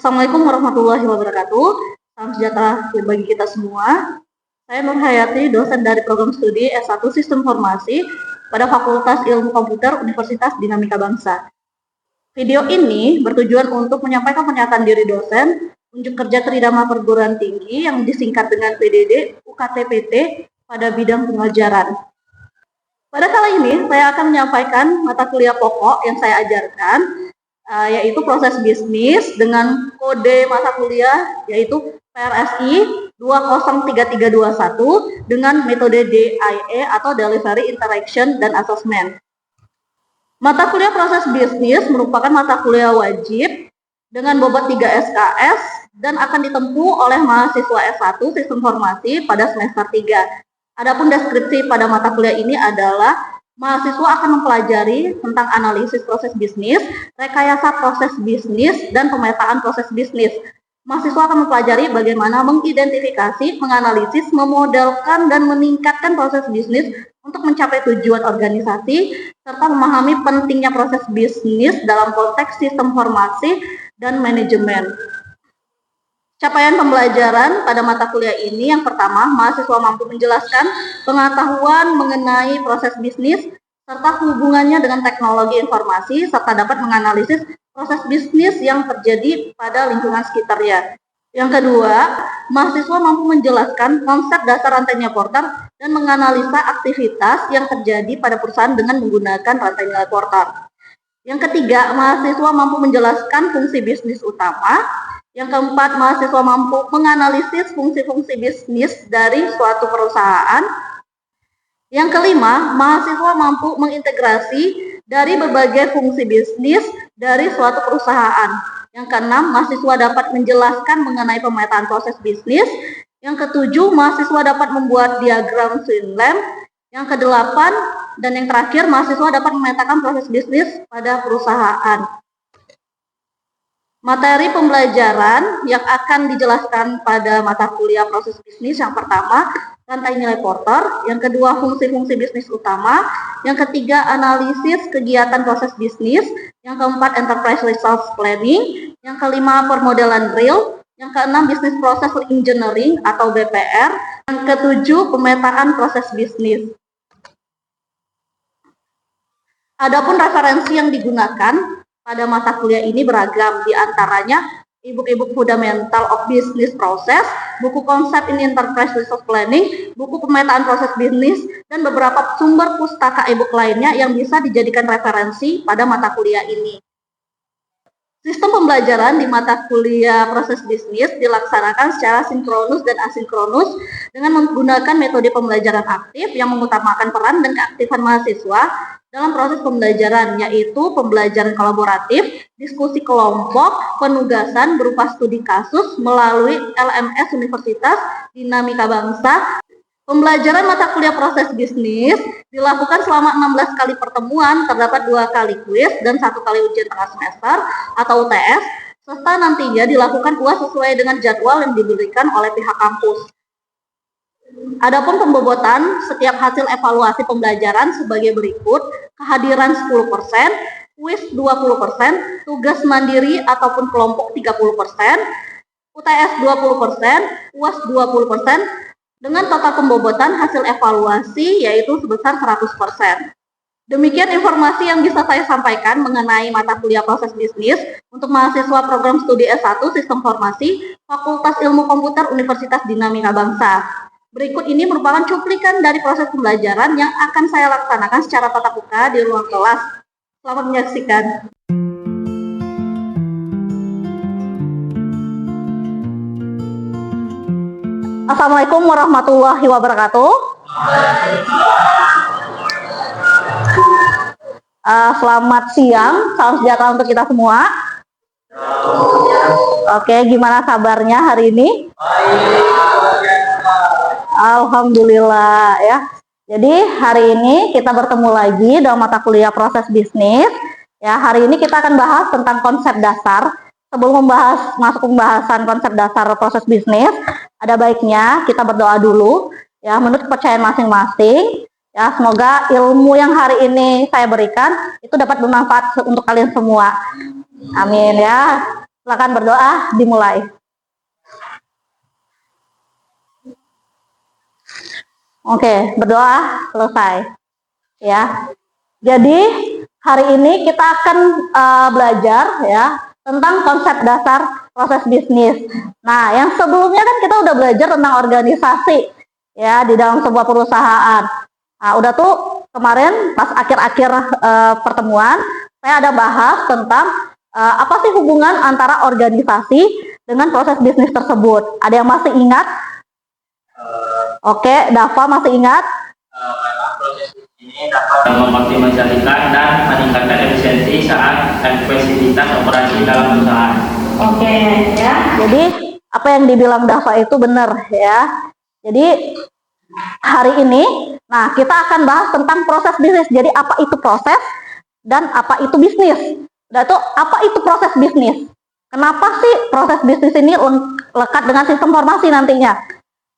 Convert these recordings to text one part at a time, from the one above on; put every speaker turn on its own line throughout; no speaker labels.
Assalamualaikum warahmatullahi wabarakatuh. Salam sejahtera bagi kita semua. Saya Nur Hayati, dosen dari program studi S1 Sistem Informasi pada Fakultas Ilmu Komputer Universitas Dinamika Bangsa. Video ini bertujuan untuk menyampaikan pernyataan diri dosen unjuk kerja tridharma perguruan tinggi yang disingkat dengan PDD UKT-PT pada bidang pengajaran. Pada kali ini saya akan menyampaikan mata kuliah pokok yang saya ajarkan, yaitu proses bisnis dengan kode mata kuliah yaitu PRSI 203321 dengan metode DIE atau Delivery Interaction dan Assessment. Mata kuliah proses bisnis merupakan mata kuliah wajib dengan bobot 3 SKS dan akan ditempuh oleh mahasiswa S1 Sistem Informasi pada semester 3. Adapun deskripsi pada mata kuliah ini adalah mahasiswa akan mempelajari tentang analisis proses bisnis, rekayasa proses bisnis, dan pemetaan proses bisnis. Mahasiswa akan mempelajari bagaimana mengidentifikasi, menganalisis, memodelkan, dan meningkatkan proses bisnis untuk mencapai tujuan organisasi, serta memahami pentingnya proses bisnis dalam konteks sistem informasi dan manajemen. Capaian pembelajaran pada mata kuliah ini yang pertama, mahasiswa mampu menjelaskan pengetahuan mengenai proses bisnis serta hubungannya dengan teknologi informasi serta dapat menganalisis proses bisnis yang terjadi pada lingkungan sekitarnya. Yang kedua, mahasiswa mampu menjelaskan konsep dasar rantai nilai Porter dan menganalisa aktivitas yang terjadi pada perusahaan dengan menggunakan rantai nilai Porter. Yang ketiga, mahasiswa mampu menjelaskan fungsi bisnis utama. Yang keempat, mahasiswa mampu menganalisis fungsi-fungsi bisnis dari suatu perusahaan. Yang kelima, mahasiswa mampu mengintegrasi dari berbagai fungsi bisnis dari suatu perusahaan. Yang keenam, mahasiswa dapat menjelaskan mengenai pemetaan proses bisnis. Yang ketujuh, mahasiswa dapat membuat diagram swim lane. Yang kedelapan dan yang terakhir, mahasiswa dapat memetakan proses bisnis pada perusahaan. Materi pembelajaran yang akan dijelaskan pada mata kuliah proses bisnis yang pertama, rantai nilai Porter, yang kedua fungsi-fungsi bisnis utama, yang ketiga analisis kegiatan proses bisnis, yang keempat enterprise resource planning, yang kelima permodelan real, yang keenam business process engineering atau BPR, yang ketujuh pemetaan proses bisnis. Adapun referensi yang digunakan pada mata kuliah ini beragam, di antaranya e-book Fundamental of Business Process, buku konsep in Enterprise Resource Planning, buku pemetaan proses bisnis, dan beberapa sumber pustaka e-book lainnya yang bisa dijadikan referensi pada mata kuliah ini. Sistem pembelajaran di mata kuliah proses bisnis dilaksanakan secara sinkronus dan asinkronus dengan menggunakan metode pembelajaran aktif yang mengutamakan peran dan keaktifan mahasiswa dalam proses pembelajaran, yaitu pembelajaran kolaboratif, diskusi kelompok, penugasan berupa studi kasus melalui LMS Universitas Dinamika Bangsa. Pembelajaran mata kuliah proses bisnis dilakukan selama 16 kali pertemuan, terdapat 2 kali kuis dan 1 kali ujian tengah semester atau UTS, serta nantinya dilakukan UAS sesuai dengan jadwal yang diberikan oleh pihak kampus. Adapun pembobotan setiap hasil evaluasi pembelajaran sebagai berikut: kehadiran 10%, kuis 20%, tugas mandiri ataupun kelompok 30%, UTS 20%, UAS 20%, dengan total pembobotan hasil evaluasi yaitu sebesar 100%. Demikian informasi yang bisa saya sampaikan mengenai mata kuliah proses bisnis untuk mahasiswa program studi S1 Sistem Informasi Fakultas Ilmu Komputer Universitas Dinamika Bangsa. Berikut ini merupakan cuplikan dari proses pembelajaran yang akan saya laksanakan secara tatap muka di ruang kelas. Selamat menyaksikan. Assalamualaikum warahmatullahi wabarakatuh. Selamat siang, salam sejahtera untuk kita semua. Oke, gimana kabarnya hari ini? Alhamdulillah ya. Jadi hari ini kita bertemu lagi dalam mata kuliah proses bisnis. Ya, hari ini kita akan bahas tentang konsep dasar. Sebelum masuk pembahasan konsep dasar proses bisnis, ada baiknya kita berdoa dulu ya menurut kepercayaan masing-masing. Ya, semoga ilmu yang hari ini saya berikan itu dapat bermanfaat untuk kalian semua. Amin ya. Silakan berdoa, dimulai. Oke, berdoa selesai. Ya. Jadi hari ini kita akan belajar ya tentang konsep dasar proses bisnis. Nah, yang sebelumnya kan kita udah belajar tentang organisasi ya di dalam sebuah perusahaan. Nah, udah tuh kemarin pas akhir-akhir pertemuan saya ada bahas tentang apa sih hubungan antara organisasi dengan proses bisnis tersebut. Ada yang masih ingat? Oke, Dava masih ingat?
Karena proses ini dapat mengoptimalisasikan dan meningkatkan efisiensi saat efektivitas operasi dalam perusahaan.
Oke, ya. Jadi apa yang dibilang Dava itu benar ya. Jadi hari ini, nah kita akan bahas tentang proses bisnis. Jadi apa itu proses dan apa itu bisnis? Dan itu apa itu proses bisnis? Kenapa sih proses bisnis ini lekat dengan sistem informasi nantinya?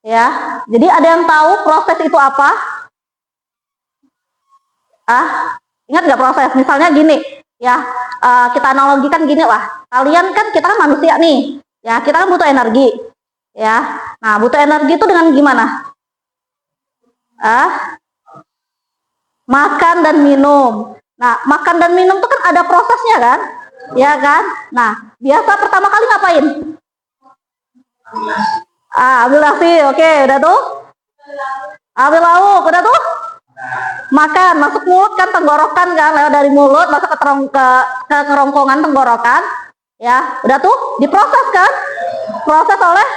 Ya, jadi ada yang tahu proses itu apa? Ingat nggak proses? Misalnya gini, ya kita analogikan gini lah. Kalian kan kita kan manusia nih, ya kita kan butuh energi, ya. Nah butuh energi itu dengan gimana? Makan dan minum. Nah makan dan minum itu kan ada prosesnya kan, ya kan? Nah biasa pertama kali ngapain? Ambil nasi, oke, udah tuh. Ambil lauk, udah tuh. Makan, masuk mulut kan, tenggorokan kan, lewat dari mulut masuk ke kerongkongan tenggorokan, ya, udah tuh, diproses kan, proses oleh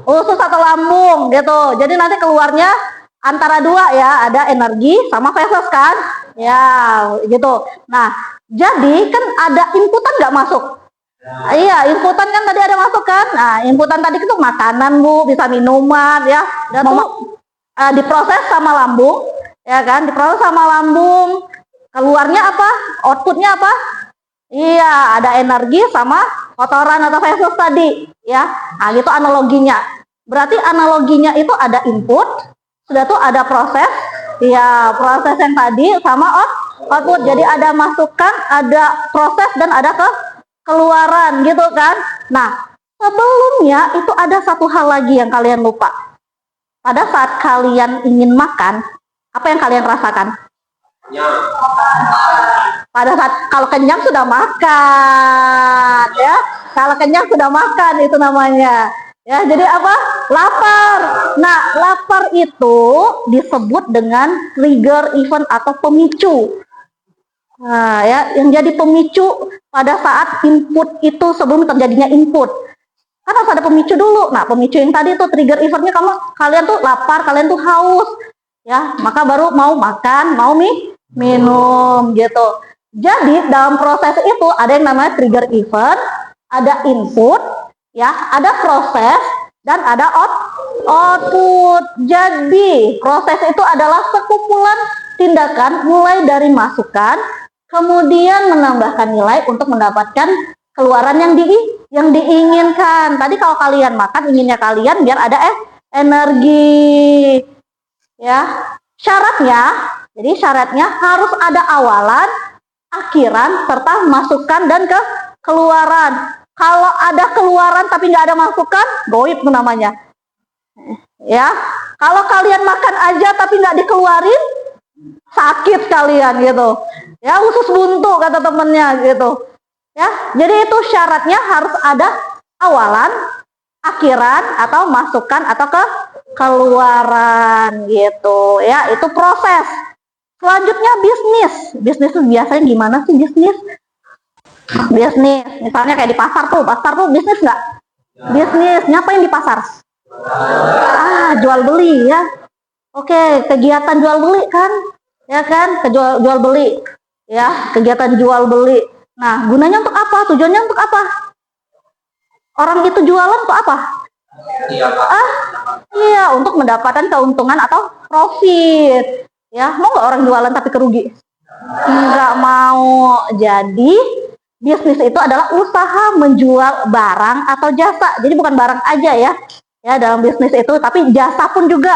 usus atau lambung, gitu. Jadi nanti keluarnya antara dua ya, ada energi sama feses kan, ya, gitu. Nah, jadi kan ada inputan nggak masuk? Iya, inputan kan tadi ada masuk kan. Nah, inputan tadi itu makanan Bu, bisa minuman ya. Dan diproses sama lambung, ya kan? Diproses sama lambung. Keluarnya apa? Outputnya apa? Iya, ada energi sama kotoran atau feses tadi, ya. Nah, gitu analoginya. Berarti analoginya itu ada input, sudah tuh ada proses, ya proses yang tadi sama output. Jadi ada masukan, ada proses dan ada keluaran gitu kan. Nah sebelumnya itu ada satu hal lagi yang kalian lupa. Pada saat kalian ingin makan, apa yang kalian rasakan? Pada saat kalau kenyang sudah makan ya, kalau kenyang sudah makan itu namanya ya. Jadi apa? Lapar. Nah lapar itu disebut dengan trigger event atau pemicu. Nah, ya, yang jadi pemicu pada saat input itu sebelum terjadinya input. Kan harus ada pemicu dulu. Nah, pemicu yang tadi tuh trigger eventnya kalian tuh lapar, kalian tuh haus, ya, maka baru mau makan, mau minum, gitu. Jadi dalam proses itu ada yang namanya trigger event, ada input, ya, ada proses dan ada output. Jadi proses itu adalah sekumpulan tindakan mulai dari masukan, kemudian menambahkan nilai untuk mendapatkan keluaran yang diinginkan. Tadi kalau kalian makan, inginnya kalian biar ada energi. Ya, jadi syaratnya harus ada awalan, akhiran, serta masukan dan keluaran. Kalau ada keluaran tapi nggak ada masukan, goib namanya. Ya, kalau kalian makan aja tapi nggak dikeluarin, sakit kalian gitu. Ya, usus buntu kata temennya gitu. Ya, jadi itu syaratnya harus ada awalan, akhiran atau masukan atau keluaran gitu. Ya, itu proses. Selanjutnya bisnis. Bisnis itu biasanya gimana sih bisnis? Bisnis, misalnya kayak di pasar tuh bisnis nggak? Bisnis, ngapain di pasar? Jual beli ya. Oke, kegiatan jual beli kan? Ya kan, jual beli. Ya, kegiatan jual beli. Nah, gunanya untuk apa? Tujuannya untuk apa? Orang itu jualan untuk apa? Iya, untuk mendapatkan keuntungan atau profit. Ya, mau nggak orang jualan tapi kerugi? Nggak mau. Jadi, bisnis itu adalah usaha menjual barang atau jasa. Jadi bukan barang aja ya. Ya, dalam bisnis itu, tapi jasa pun juga.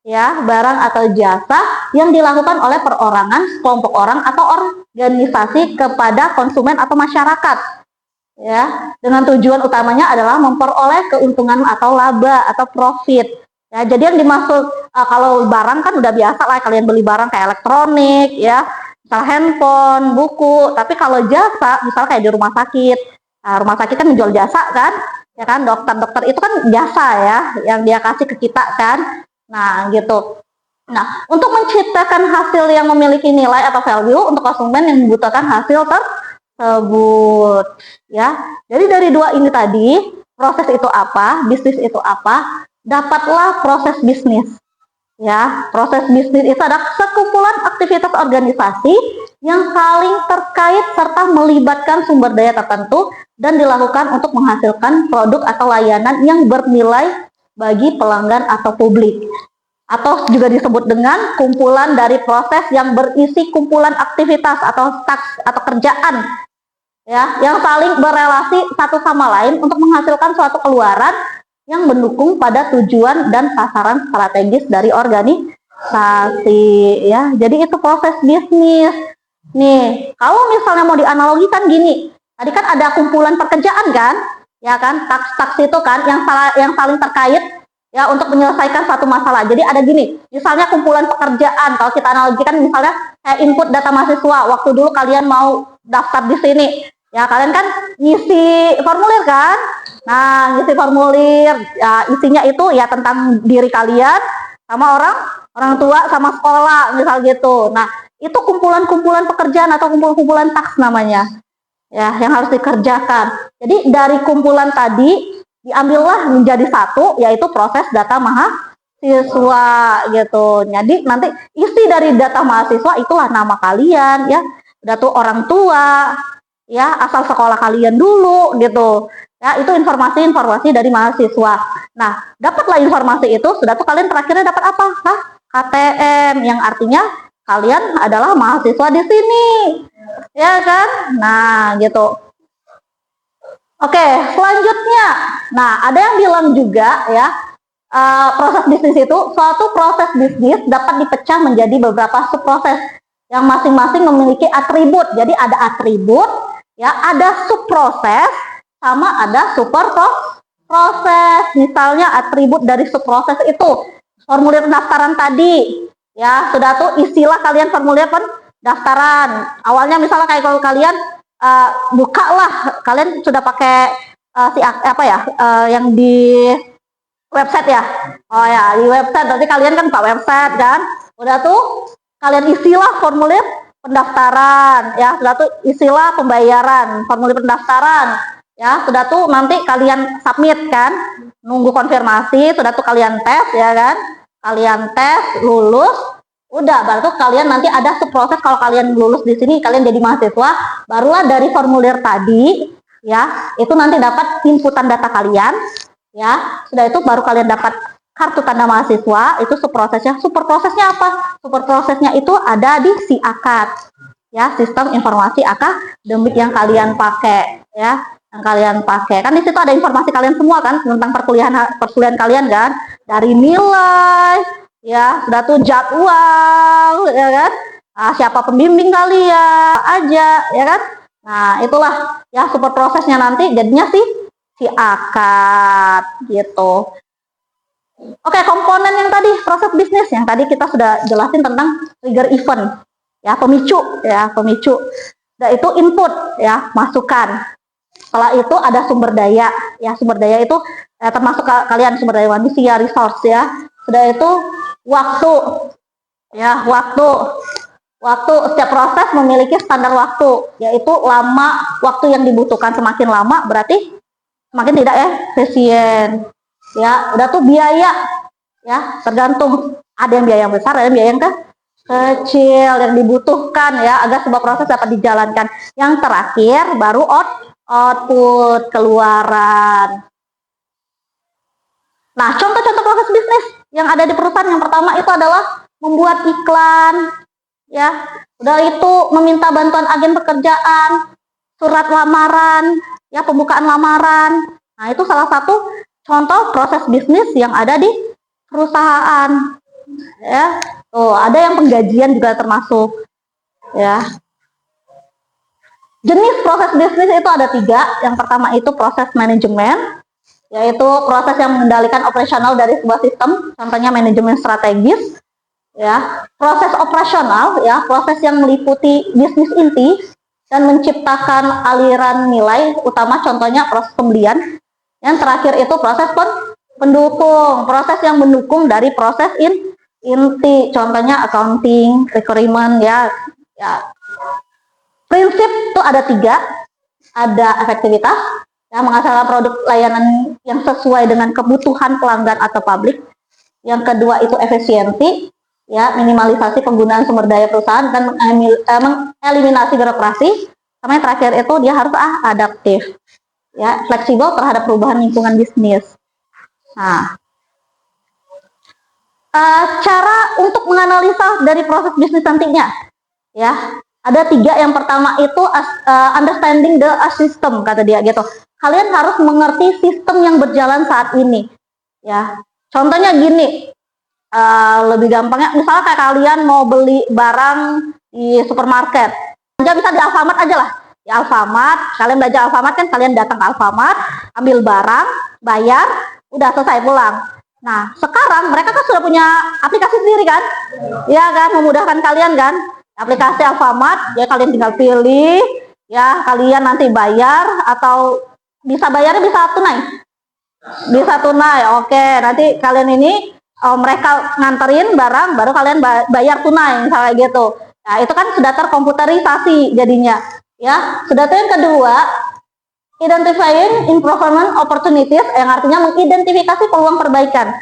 Ya, barang atau jasa yang dilakukan oleh perorangan, kelompok orang atau organisasi kepada konsumen atau masyarakat. ya, dengan tujuan utamanya adalah memperoleh keuntungan atau laba atau profit. Ya, jadi yang dimaksud kalau barang kan udah biasa lah kalian beli barang kayak elektronik, ya, misal handphone, buku. Tapi kalau jasa, misal kayak di rumah sakit, rumah sakit kan menjual jasa kan, ya kan, dokter-dokter itu kan jasa ya, yang dia kasih ke kita kan. Nah, gitu. Nah, untuk menciptakan hasil yang memiliki nilai atau value untuk konsumen yang membutuhkan hasil tersebut, ya. Jadi dari dua ini tadi, proses itu apa, bisnis itu apa, dapatlah proses bisnis. Ya, proses bisnis itu adalah sekumpulan aktivitas organisasi yang saling terkait serta melibatkan sumber daya tertentu dan dilakukan untuk menghasilkan produk atau layanan yang bernilai bagi pelanggan atau publik. Atau juga disebut dengan kumpulan dari proses yang berisi kumpulan aktivitas atau task atau kerjaan, ya, yang saling berelasi satu sama lain untuk menghasilkan suatu keluaran yang mendukung pada tujuan dan sasaran strategis dari organisasi, ya. Jadi itu proses bisnis. Nih, kalau misalnya mau dianalogikan gini, tadi kan ada kumpulan pekerjaan kan, ya kan, task itu kan yang saling terkait, ya, untuk menyelesaikan satu masalah. Jadi ada gini, misalnya kumpulan pekerjaan, kalau kita analogikan misalnya kayak input data mahasiswa, waktu dulu kalian mau daftar di sini, ya, kalian kan ngisi formulir kan. Nah, ngisi formulir, ya, isinya itu ya tentang diri kalian sama orang tua sama sekolah misal gitu. Nah, itu kumpulan-kumpulan pekerjaan atau kumpulan-kumpulan taks namanya, ya, yang harus dikerjakan. Jadi dari kumpulan tadi diambillah menjadi satu, yaitu proses data mahasiswa gitu. Jadi nanti isi dari data mahasiswa itulah nama kalian, ya, udah tuh orang tua, ya, asal sekolah kalian dulu gitu. Ya, itu informasi-informasi dari mahasiswa. Nah, dapatlah informasi itu, sudah tuh kalian terakhirnya dapat apa? Hah? KTM, yang artinya kalian adalah mahasiswa di sini. Ya kan? Nah, gitu. Oke, selanjutnya. Nah, ada yang bilang juga ya, proses bisnis itu, suatu proses bisnis dapat dipecah menjadi beberapa subproses yang masing-masing memiliki atribut. Jadi ada atribut, ya, ada subproses, sama ada super proses. Misalnya atribut dari subproses itu formulir pendaftaran tadi, ya, sudah tuh isilah kalian formulir pendaftaran. Awalnya misalnya kayak kalau kalian bukalah, kalian sudah pakai yang di website ya. Oh ya, di website berarti kalian kan buka website kan. Udah tuh kalian isilah formulir pendaftaran, ya, sudah tuh isilah pembayaran, formulir pendaftaran. Ya, sudah tuh nanti kalian submit kan, nunggu konfirmasi, sudah tuh kalian tes, ya kan, kalian tes, lulus, udah, baru tuh kalian nanti ada subproses. Kalau kalian lulus di sini, kalian jadi mahasiswa, barulah dari formulir tadi, ya, itu nanti dapat inputan data kalian, ya, sudah itu baru kalian dapat kartu tanda mahasiswa, itu subprosesnya. Superprosesnya apa? Superprosesnya itu ada di SIAKAD, ya, sistem informasi akademik yang kalian pakai, ya, yang kalian pakai. Kan di situ ada informasi kalian semua kan tentang perkuliahan kalian kan, dari nilai, ya, sudah tuh jadwal, ya kan, siapa pembimbing kalian aja, ya kan. Nah, itulah ya super prosesnya nanti jadinya si akad gitu. Oke, komponen yang tadi proses bisnis yang tadi kita sudah jelasin tentang trigger event, ya, pemicu. Dan itu input, ya, masukan. Setelah itu ada sumber daya, ya, sumber daya itu termasuk kalian sumber daya manusia, resource, ya. Sudah itu waktu, ya, waktu setiap proses memiliki standar waktu, yaitu waktu yang dibutuhkan semakin lama berarti semakin tidak efisien, ya. Udah tuh biaya, ya, tergantung, ada yang biaya yang besar, ada yang biaya yang kecil yang dibutuhkan, ya, agar sebuah proses dapat dijalankan. Yang terakhir baru output, keluaran. Nah, contoh-contoh proses bisnis yang ada di perusahaan, yang pertama itu adalah membuat iklan, ya, udah itu meminta bantuan agen pekerjaan, surat lamaran, ya, pembukaan lamaran. Nah, itu salah satu contoh proses bisnis yang ada di perusahaan, ya. Tuh, ada yang penggajian juga termasuk, ya. Jenis proses bisnis itu ada 3. Yang pertama itu proses manajemen, yaitu proses yang mengendalikan operasional dari sebuah sistem, contohnya manajemen strategis. Ya, proses operasional, ya, proses yang meliputi bisnis inti dan menciptakan aliran nilai utama, contohnya proses pembelian. Yang terakhir itu proses pendukung, proses yang mendukung dari proses inti, contohnya accounting, requirement, ya. Prinsip itu ada 3, ada efektivitas, yang menghasilkan produk layanan yang sesuai dengan kebutuhan pelanggan atau publik. Yang kedua itu efisiensi, ya, minimalisasi penggunaan sumber daya perusahaan dan mengeliminasi birokrasi. Sama yang terakhir itu dia harus adaptif, ya, fleksibel terhadap perubahan lingkungan bisnis. Nah, cara untuk menganalisa dari proses bisnis nantinya, ya, ada 3. Yang pertama itu understanding the system, kata dia gitu. Kalian harus mengerti sistem yang berjalan saat ini, ya. Contohnya gini, lebih gampangnya, misalnya kayak kalian mau beli barang di supermarket, bisa di Alfamart aja lah. Di Alfamart, kalian belajar Alfamart kan, kalian datang ke Alfamart, ambil barang, bayar, udah selesai pulang. Nah, sekarang mereka kan sudah punya aplikasi sendiri kan, ya kan, memudahkan kalian kan, aplikasi Alfamart, ya kalian tinggal pilih, ya kalian nanti bayar, atau bisa bayarnya bisa tunai, oke, nanti kalian ini mereka nganterin barang, baru kalian bayar tunai, misalnya gitu. Nah, itu kan sudah terkomputerisasi jadinya, ya. Sudah tuh yang kedua, identifying improvement opportunities, yang artinya mengidentifikasi peluang perbaikan,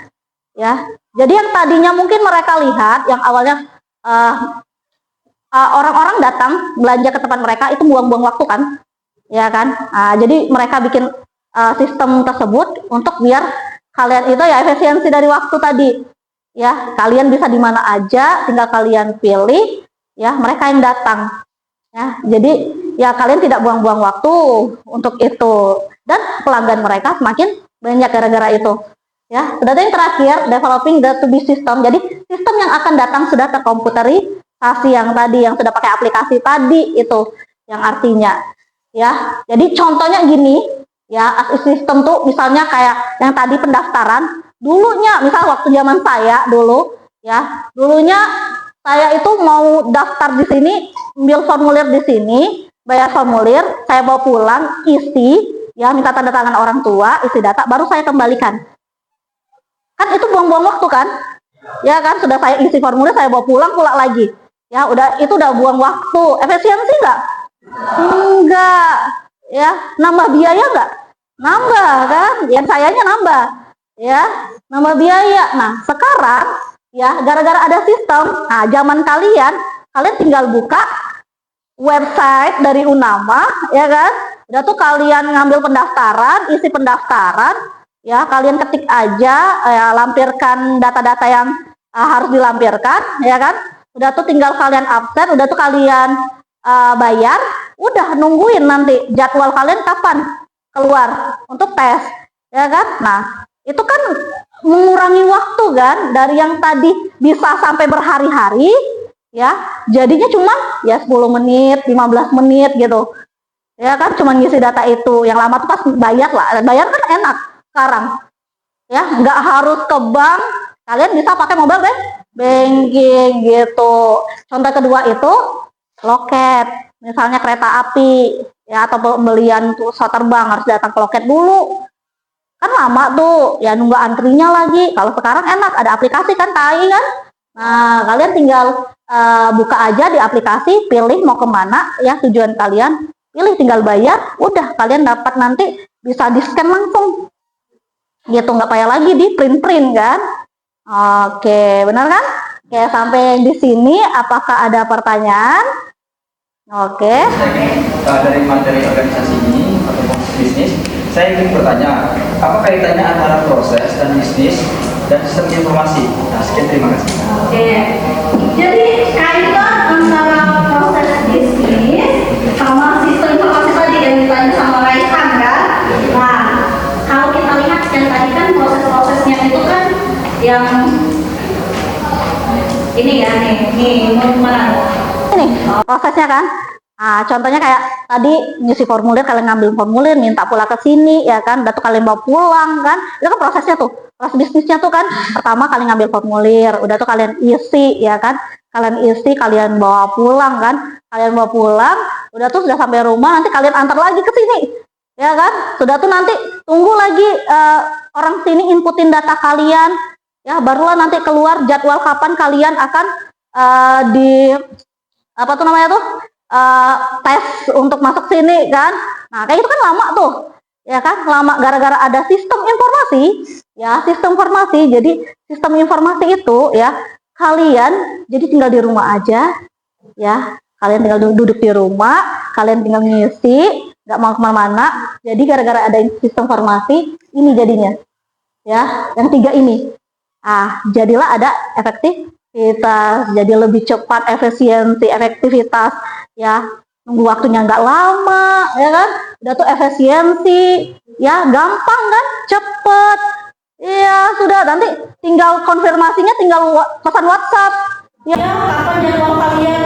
ya. Jadi yang tadinya mungkin mereka lihat, yang awalnya orang-orang datang belanja ke tempat mereka itu buang-buang waktu kan, ya kan. Jadi mereka bikin sistem tersebut untuk biar kalian itu ya efisiensi dari waktu tadi, ya, kalian bisa di mana aja, tinggal kalian pilih, ya, mereka yang datang, ya. Jadi ya kalian tidak buang-buang waktu untuk itu, dan pelanggan mereka semakin banyak gara-gara itu, ya. Sudah yang terakhir, developing the to be system. Jadi sistem yang akan datang sudah terkomputerisasi, yang tadi yang sudah pakai aplikasi tadi itu, yang artinya, ya. Jadi contohnya gini, ya, sistem tuh misalnya kayak yang tadi pendaftaran, dulunya misal waktu zaman saya dulu, ya, dulunya saya itu mau daftar di sini, ambil formulir di sini, bayar formulir, saya bawa pulang, isi, ya, minta tanda tangan orang tua, isi data, baru saya kembalikan. Kan itu buang-buang waktu kan, ya kan, sudah saya isi formulir, saya bawa pulang, pula lagi, ya, itu udah buang waktu. Efisiensi nggak? Enggak. Ya, nambah biaya nggak? Nambah kan, yang sayanya nambah, ya, nambah biaya. Nah, sekarang, ya, gara-gara ada sistem, nah, zaman kalian tinggal buka website dari Unama, ya kan, udah tuh kalian ngambil pendaftaran, isi pendaftaran, ya, kalian ketik aja, ya, lampirkan data-data yang harus dilampirkan, ya kan, udah tuh tinggal kalian absen, udah tuh kalian bayar, udah nungguin nanti jadwal kalian kapan keluar untuk tes, ya kan. Nah, itu kan mengurangi waktu kan, dari yang tadi bisa sampai berhari-hari, ya, jadinya cuma ya 10 menit, 15 menit gitu, ya kan, cuma ngisi data itu. Yang lama tuh pas bayar lah, bayar kan enak sekarang, ya, nggak harus ke bank, kalian bisa pakai mobile banking gitu. Contoh kedua itu loket, misalnya kereta api, ya, atau pembelian tuh pesawat terbang harus datang ke loket dulu, kan lama tuh, ya, nunggu antrinya lagi. Kalau sekarang enak, ada aplikasi kan, TAI kan. Nah, kalian tinggal buka aja di aplikasi, pilih mau kemana, ya, tujuan kalian, pilih, tinggal bayar, udah kalian dapat, nanti bisa di scan langsung gitu, nggak payah lagi di print kan. Oke, benar kan? Oke, sampai di sini apakah ada pertanyaan? Oke.
Dari materi organisasi ini atau proses bisnis, saya ingin bertanya, apa kaitannya antara proses dan bisnis dan sistem informasi? Nah, sekian, terima kasih.
Oke. Jadi kaitan antara proses bisnis sama sistem informasi tadi yang ditanya sama Raihan kan? Nah, kalau kita lihat yang tadi kan proses-prosesnya itu kan yang ini ya, nih, mau kemana? Ini prosesnya kan, Nah, contohnya kayak tadi ngisi formulir, kalian ngambil formulir, minta pula ke sini, ya kan, udah tuh kalian bawa pulang kan, itu kan prosesnya tuh, proses bisnisnya tuh kan, pertama kalian ngambil formulir, udah tuh kalian isi, ya kan, kalian isi, kalian bawa pulang kan, kalian bawa pulang, udah tuh sudah sampai rumah, nanti kalian antar lagi ke sini, ya kan, sudah tuh nanti tunggu lagi orang sini inputin data kalian, ya, barulah nanti keluar jadwal kapan kalian akan di apa tuh namanya tuh tes untuk masuk sini kan. Nah, kayak itu kan lama tuh. Ya kan? Lama gara-gara ada sistem informasi, ya, sistem informasi. Jadi sistem informasi itu ya, kalian jadi tinggal di rumah aja, ya. Kalian tinggal duduk di rumah, kalian tinggal ngisi, nggak mau kemana-mana. Jadi gara-gara ada sistem informasi, ini jadinya. Ya, yang tiga ini. Jadilah ada efektivitas, jadi lebih cepat, efisiensi, efektivitas, ya, nunggu waktunya nggak lama, ya kan, udah tuh efisiensi, ya, gampang kan, cepet, iya, sudah, nanti tinggal konfirmasinya tinggal pesan WhatsApp, ya, kapan jadwal kalian